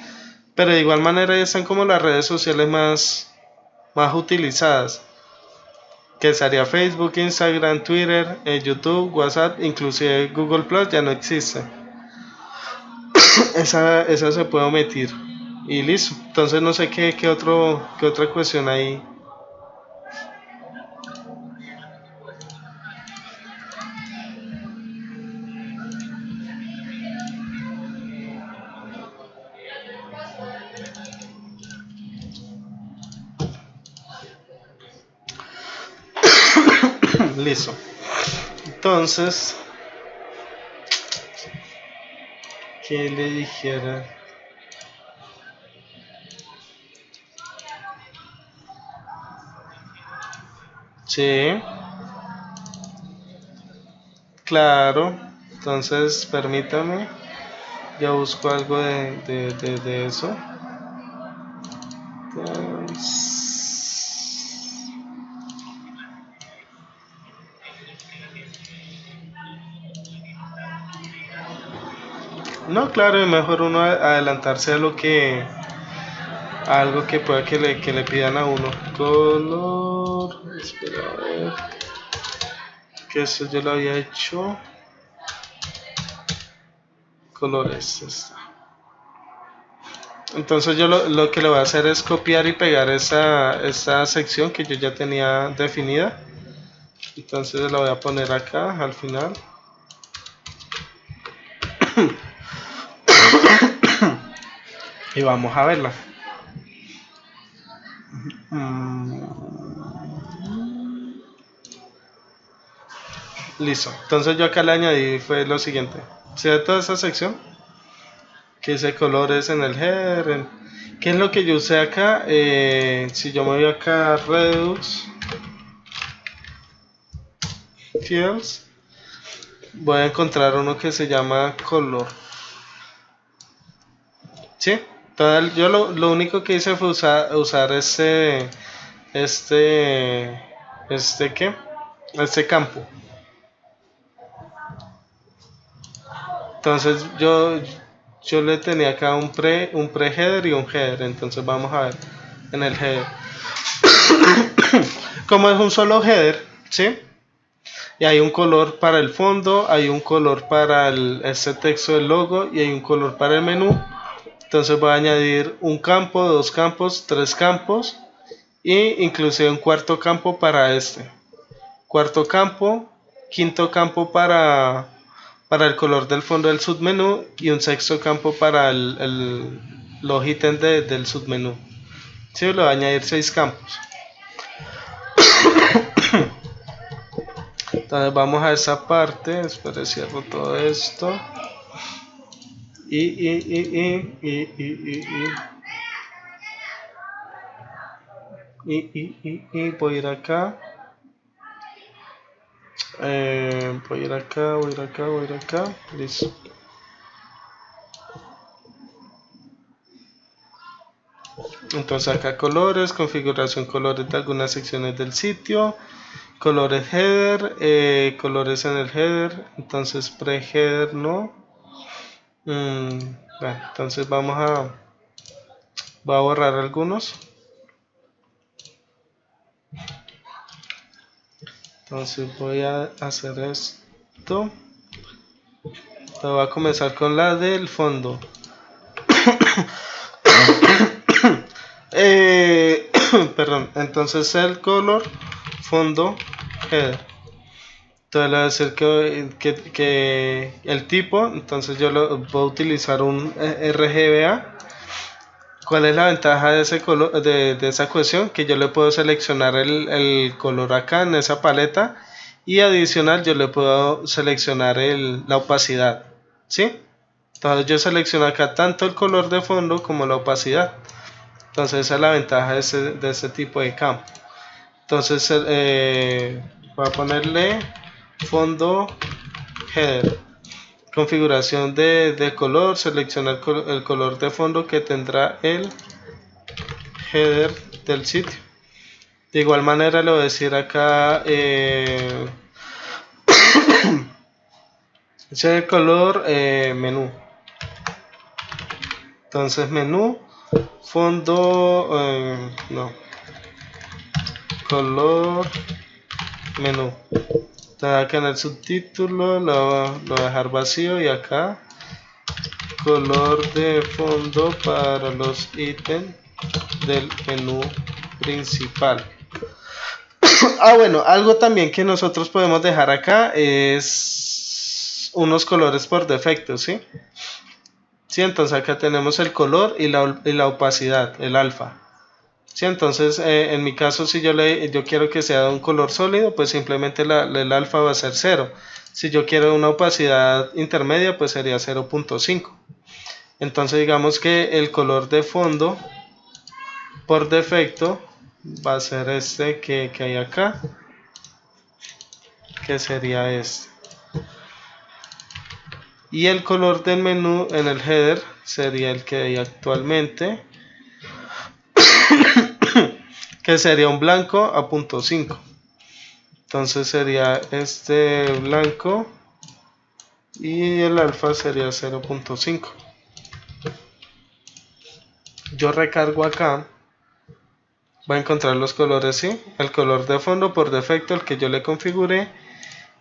pero de igual manera ya están como las redes sociales más utilizadas, que sería Facebook, Instagram, Twitter, YouTube, WhatsApp, inclusive Google Plus ya no existe. esa se puede omitir y listo. Entonces no sé qué otra cuestión hay. Listo. Entonces, ¿qué le dijera? Sí, claro. Entonces, permítame. Ya busco algo de eso. No, claro, es mejor uno adelantarse a algo que pueda que le pidan a uno. Color. Espera a ver. Que eso yo lo había hecho. Colores. Está. Entonces yo lo que le voy a hacer es copiar y pegar esa sección que yo ya tenía definida. Entonces la voy a poner acá al final. Y vamos a verla. Listo. Entonces yo acá le añadí fue lo siguiente. ¿Se ve toda esa sección? Que dice colores en el header. ¿Qué es lo que yo usé acá? Si yo me voy acá a Redux Fields, voy a encontrar uno que se llama color. ¿Sí? Yo lo único que hice fue usar este ¿qué? Este campo. Entonces yo le tenía acá un pre header y un header. Entonces vamos a ver en el header. Como es un solo header, ¿sí? Y hay un color para el fondo, hay un color para este texto del logo y hay un color para el menú. Entonces voy a añadir un campo, dos campos, tres campos y inclusive un cuarto campo para este. Cuarto campo, quinto campo para el color del fondo del submenú y un sexto campo para los ítems del submenú. Sí, le voy a añadir 6 campos. Entonces vamos a esa parte. Espera, cierro todo esto. Voy a ir acá. Voy a ir acá, voy a ir acá, voy a ir acá. Listo. Entonces acá colores, configuración colores de algunas secciones del sitio, colores header, colores en el header, entonces pre-header no. Bueno, entonces voy a borrar algunos. Entonces voy a hacer esto. Voy a comenzar con la del fondo. Perdón, entonces el color fondo header. Entonces le voy a decir que el tipo, entonces yo voy a utilizar un RGBA. ¿Cuál es la ventaja de ese color, de esa cuestión? Que yo le puedo seleccionar el color acá en esa paleta y adicional yo le puedo seleccionar la opacidad, ¿sí? Entonces yo selecciono acá tanto el color de fondo como la opacidad. Entonces esa es la ventaja de ese tipo de campo. Entonces voy a ponerle fondo header. Configuración de color, seleccionar el color de fondo que tendrá el header del sitio. De igual manera le voy a decir acá ese es el color menú. Entonces menú fondo no color menú. Acá en el subtítulo lo voy a dejar vacío y acá color de fondo para los ítems del menú principal. Bueno, algo también que nosotros podemos dejar acá es unos colores por defecto, ¿sí? Sí, entonces acá tenemos el color y la opacidad, el alfa. Sí, entonces en mi caso si yo quiero que sea de un color sólido, pues simplemente el alfa va a ser 0. Si yo quiero una opacidad intermedia, pues sería 0.5. Entonces digamos que el color de fondo por defecto va a ser este que hay acá, que sería este. Y el color del menú en el header sería el que hay actualmente, que sería un blanco a .5. Entonces sería este blanco y el alfa sería 0.5. Yo recargo acá, voy a encontrar los colores, ¿sí? El color de fondo por defecto, el que yo le configuré,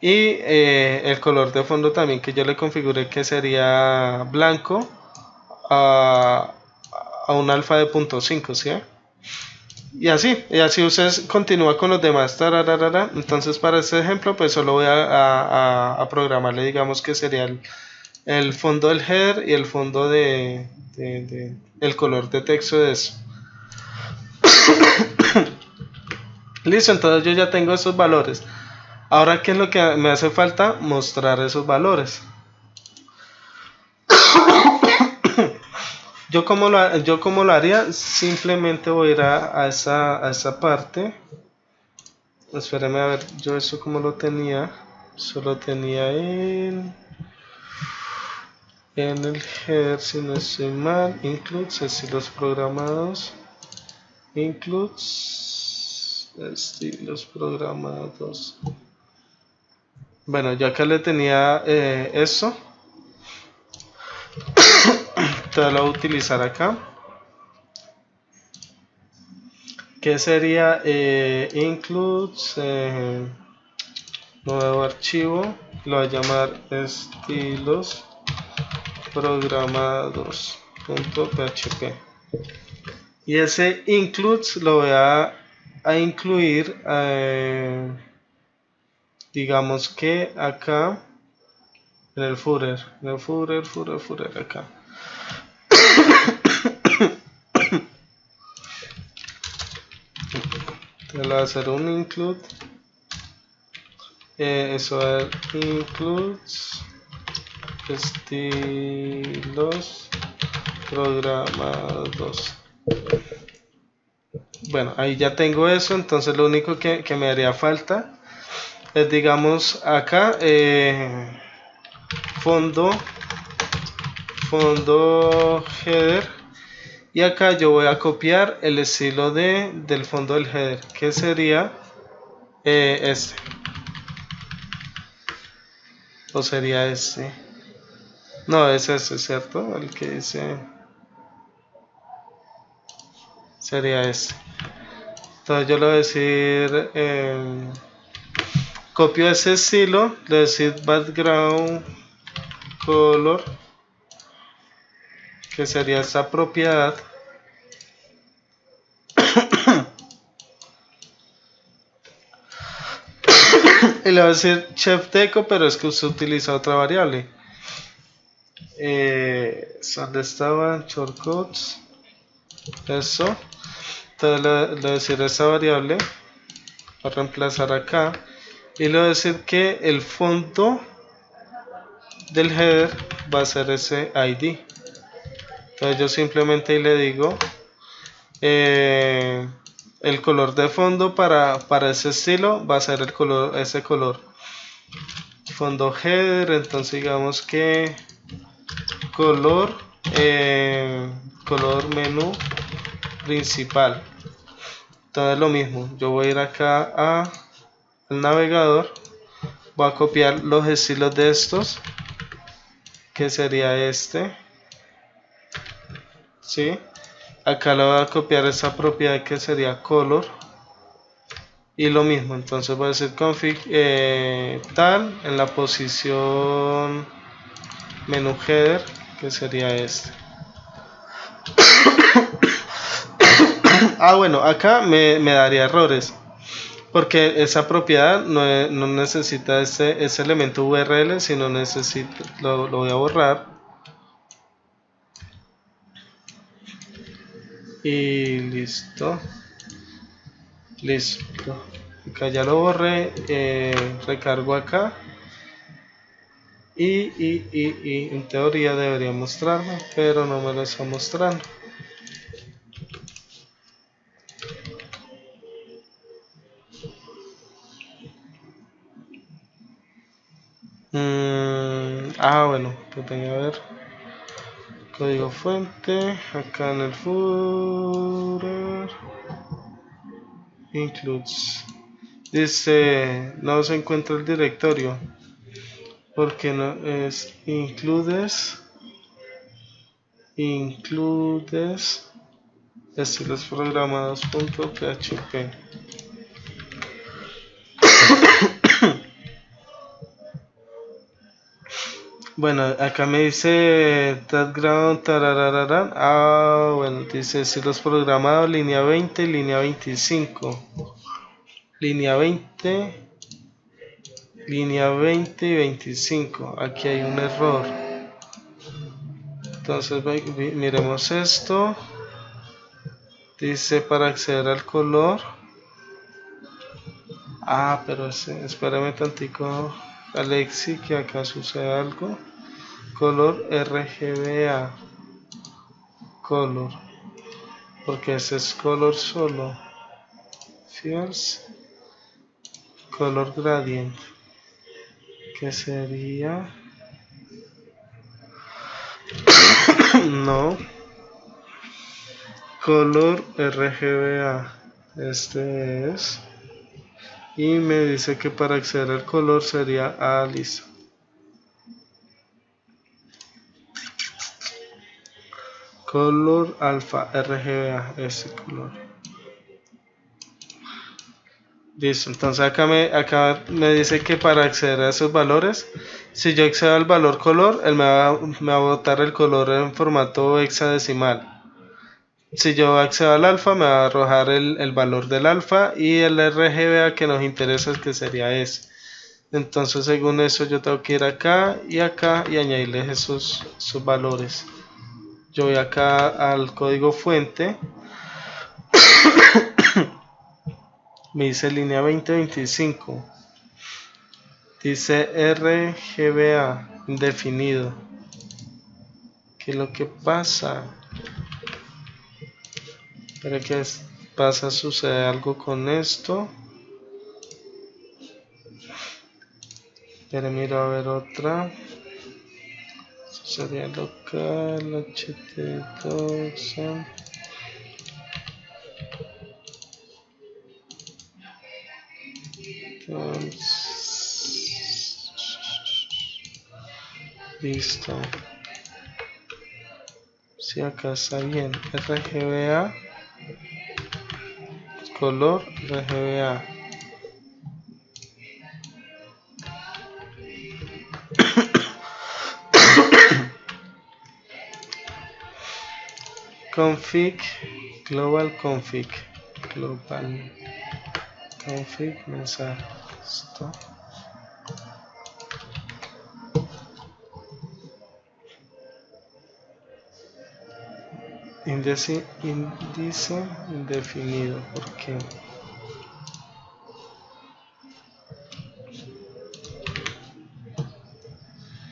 y el color de fondo también que yo le configuré, que sería blanco a un alfa de 0.5, ¿sí? Y así usted continúa con los demás. Entonces para este ejemplo pues solo voy a programarle, digamos que sería el fondo del header y el fondo el color de texto de eso. Listo, entonces yo ya tengo esos valores. Ahora, ¿qué es lo que me hace falta? Mostrar esos valores. Yo como lo haría, simplemente voy a ir a esa parte. Espérame a ver, yo eso como lo tenía. Solo tenía en el header, si no estoy mal, includes estilos programados. Includes estilos programados. Bueno, ya acá le tenía eso. Entonces lo voy a utilizar acá. Que sería includes nuevo archivo. Lo voy a llamar estilos programados.php. Y ese includes lo voy a incluir, digamos que acá en el footer, acá. Le voy a hacer un include. Eso es includes estilos programados. Bueno, ahí ya tengo eso. Entonces lo único que me haría falta es, digamos, acá fondo header Y acá yo voy a copiar el estilo del fondo del header, que sería este. O sería este. No, es este, ¿cierto? El que dice... Sería este. Entonces yo le voy a decir... copio ese estilo. Le voy a decir background color. Que sería esta propiedad. Y le voy a decir chef deco, pero es que usted utiliza otra variable. ¿Dónde estaban? Shortcuts. Eso. Entonces le voy a decir esa variable. Voy a reemplazar acá. Y le voy a decir que el fondo del header va a ser ese ID. Entonces yo simplemente le digo el color de fondo para ese estilo va a ser el color, ese color. Fondo header, entonces digamos que color color menú principal. Entonces lo mismo, yo voy a ir acá al navegador, voy a copiar los estilos de estos, que sería este, ¿sí? Acá le voy a copiar esa propiedad que sería color, y lo mismo, entonces voy a decir config tal en la posición menú header, que sería este. Bueno, acá me daría errores porque esa propiedad no necesita ese elemento URL, sino necesita, lo voy a borrar y listo. Acá ya lo borré, recargo acá y en teoría debería mostrarme, pero no me lo está mostrando. Bueno, pues tengo que ver código fuente acá en el footer includes, dice no se encuentra el directorio porque no es includes estilos programados.php. Bueno, acá me dice background tarararán. Bueno, dice estilos programados, línea 20, línea 25. Línea 20, línea 20 y 25. Aquí hay un error. Entonces miremos esto. Dice para acceder al color. Pero espérame tantico, Alexi, que acá sucede algo. Color RGBA. Color. Porque ese es color solo. Fields. Color gradient. Que sería. No. Color RGBA. Este es. Y me dice que para acceder al color sería listo. Color alfa RGBA, ese color. Listo, entonces acá me dice que para acceder a esos valores, si yo accedo al valor color, él me va a botar el color en formato hexadecimal. Si yo accedo al alfa, me va a arrojar el valor del alfa y el RGBA que nos interesa, que sería ese. Entonces según eso yo tengo que ir acá y añadirles esos valores. Yo voy acá al código fuente. Me dice línea 2025. Dice RGBA indefinido. ¿Qué es lo que pasa? Pero que pasa, sucede algo con esto. Pero miro a ver otra. sería local ht2 listo. Si acá está bien, RGBA, color RGBA. Config, global config, mensaje. Esto. Índice indefinido, ¿por qué?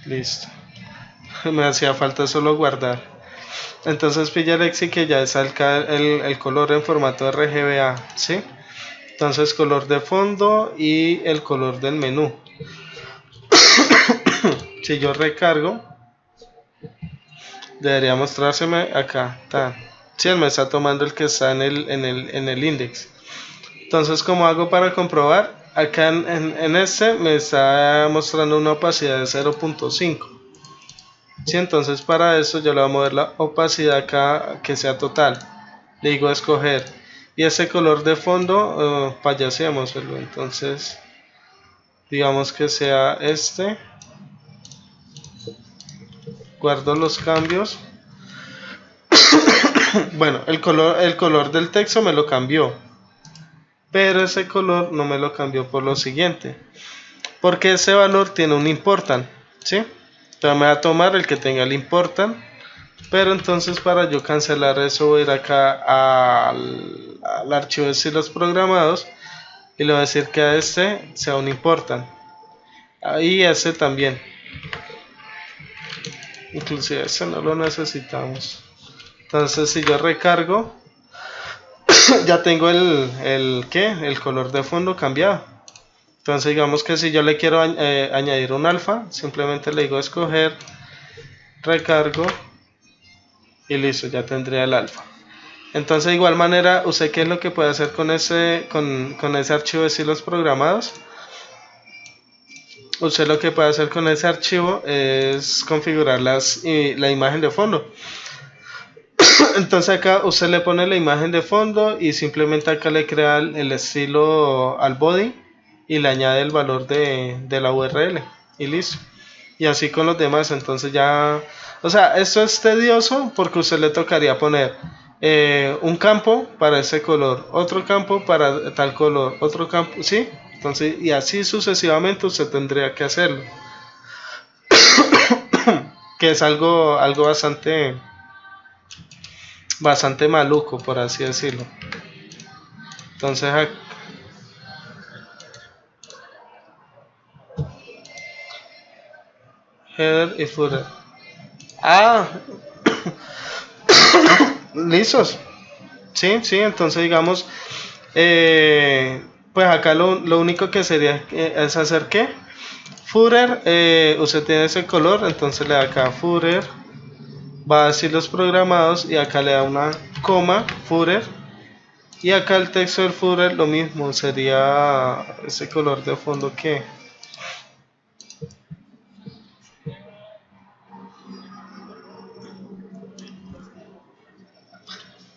Listo. Me hacía falta solo guardar. Entonces pilla Lexi que ya salga el color en formato RGBA, ¿sí? Entonces color de fondo y el color del menú. Si yo recargo, debería mostrárseme acá. Sí, él me está tomando el que está en el index. Entonces, ¿cómo hago para comprobar? Acá en este me está mostrando una opacidad de 0.5. Sí, entonces para eso yo le voy a mover la opacidad acá que sea total. Le digo escoger. Y ese color de fondo, payasémoslo. Entonces, digamos que sea este. Guardo los cambios. Bueno, el color del texto me lo cambió. Pero ese color no me lo cambió por lo siguiente. Porque ese valor tiene un important. ¿Sí? Entonces me va a tomar el que tenga el important. Pero entonces para yo cancelar eso voy a ir acá al archivo de estilos programados. Y le voy a decir que a este sea un important. Ahí ese también. Inclusive ese no lo necesitamos. Entonces si yo recargo, ya tengo el color de fondo cambiado. Entonces digamos que si yo le quiero añadir un alfa, simplemente le digo escoger, recargo y listo, ya tendría el alfa. Entonces de igual manera, ¿usted qué es lo que puede hacer con ese archivo de estilos programados? Usted lo que puede hacer con ese archivo es configurar la imagen de fondo. Entonces acá usted le pone la imagen de fondo y simplemente acá le crea el estilo al body y le añade el valor de la URL y listo. Y así con los demás. Entonces ya, o sea, esto es tedioso porque usted le tocaría poner un campo para ese color, otro campo para tal color, otro campo, ¿sí? Entonces, y así sucesivamente usted tendría que hacerlo. Que es algo bastante maluco, por así decirlo. Entonces header y footer. ¿Listos? Sí, entonces digamos, pues acá lo único que sería es hacer que footer, usted tiene ese color, entonces le da acá footer, va a decir los programados y acá le da una coma, footer, y acá el texto del footer lo mismo, sería ese color de fondo que...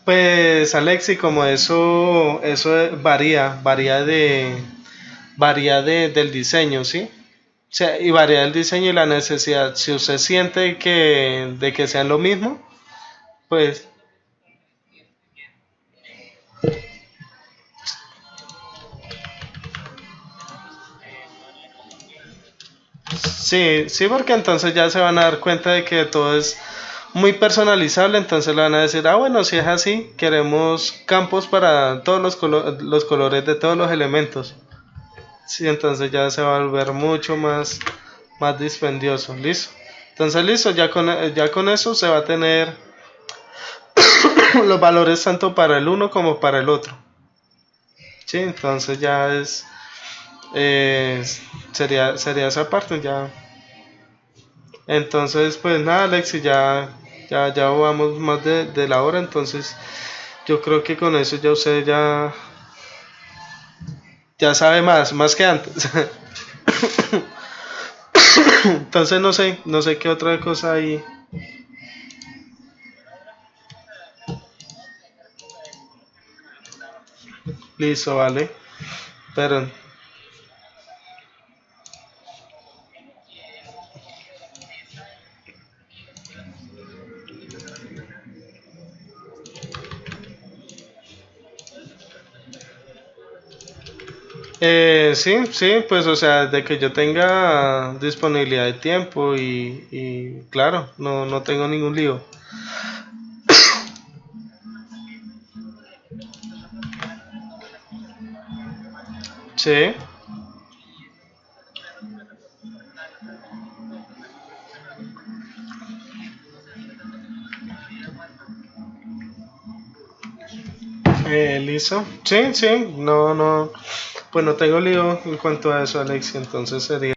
Pues Alexi, como eso varía del diseño, ¿sí? O sea, y varía el diseño y la necesidad. Si usted siente de que sean lo mismo, pues sí, porque entonces ya se van a dar cuenta de que todo es muy personalizable, entonces le van a decir, bueno, si es así, queremos campos para todos los colores de todos los elementos. Sí, entonces ya se va a volver mucho más dispendioso, listo. Entonces listo, ya con eso se va a tener los valores tanto para el uno como para el otro. Sí, entonces ya sería esa parte, ya Entonces, pues nada, Alexi, ya vamos más de la hora, entonces yo creo que con eso ya usted ya sabe más que antes. Entonces no sé qué otra cosa hay. Listo, vale. Pero sí, pues o sea, de que yo tenga disponibilidad de tiempo y claro, no tengo ningún lío. Sí, listo. Sí, no, pues no tengo lío en cuanto a eso, Alexi, entonces sería